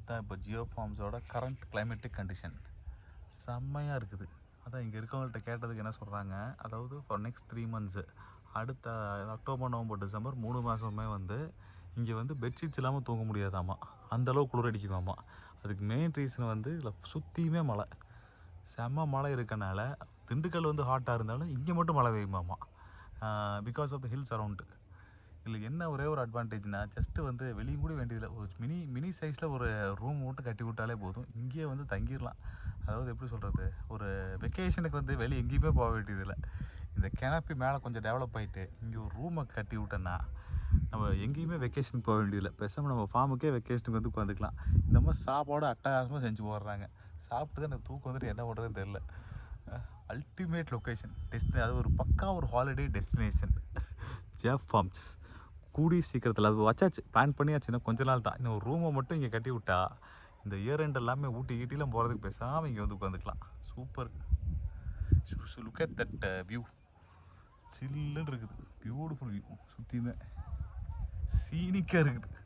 இதுதான் இப்போ Jio ஃபார்ம்ஸோட current climatic condition. செம்மையாக இருக்குது. அதான் இங்கே இருக்கவங்கள்ட்ட கேட்டதுக்கு என்ன சொல்கிறாங்க, அதாவது ஃபார் நெக்ஸ்ட் 3 months, அடுத்த அக்டோபர், நவம்பர், டிசம்பர் 3 மாதமே வந்து இங்கே வந்து பெட்ஷீட்ஸ் இல்லாமல் தூங்க முடியாதாம்மா, அந்தளவு குளிர் அடிக்குமாம்மா. அதுக்கு மெயின் ரீசன் வந்து இதில் சுற்றியுமே மழை, செம்ம மழை இருக்கனால திண்டுக்கல் வந்து ஹாட்டாக இருந்தாலும் இங்கே மட்டும் மழை பெய்யுமாம்மா, because of the hills around. இதில் என்ன ஒரே ஒரு அட்வான்டேஜ்னால், ஜஸ்ட்டு வந்து வெளியே கூட வேண்டியதில்லை, ஒரு மினி சைஸில் ஒரு ரூம் மட்டும் கட்டி விட்டாலே போதும், இங்கேயே வந்து தங்கிடலாம். அதாவது எப்படி சொல்கிறது, ஒரு வெக்கேஷனுக்கு வந்து வெளியே எங்கேயுமே போக வேண்டியதில்லை. இந்த கேனப்பி மேலே கொஞ்சம் டெவலப் ஆகிட்டு இங்கே ஒரு ரூமை கட்டி விட்டோன்னா நம்ம எங்கேயுமே வெக்கேஷனுக்கு போக வேண்டியதில்லை. பேசாமல் நம்ம ஃபார்முக்கே வெக்கேஷனுக்கு வந்து உட்காந்துக்கலாம். இந்த மாதிரி சாப்பாடு அட்டகாசமாக செஞ்சு போடுறாங்க. சாப்பிட்டு தான் எனக்கு தூக்கம் வந்துட்டு என்ன பண்ணுறதுன்னு தெரில. அல்டிமேட் லொக்கேஷன் டெஸ்டினே, அது ஒரு பக்கா ஒரு ஹாலிடே டெஸ்டினேஷன் ஜியோ ஃபார்ம்ஸ். கூடி சீக்கிரத்தில் அது வச்சாச்சு, பிளான் பண்ணியாச்சுன்னா கொஞ்ச நாள் தான். இன்னும் ஒரு ரூமை மட்டும் இங்கே கட்டி விட்டா இந்த இயர் எண்ட் எல்லாமே ஊட்டி கீட்டிலாம் போகிறதுக்கு பேசாமல் இங்கே வந்து உட்காந்துக்கலாம். Super. Look at that view, சில்லுன்னு இருக்குது, பியூட்டிஃபுல் வியூ, சுற்றியுமே சீனிக்காக இருக்குது.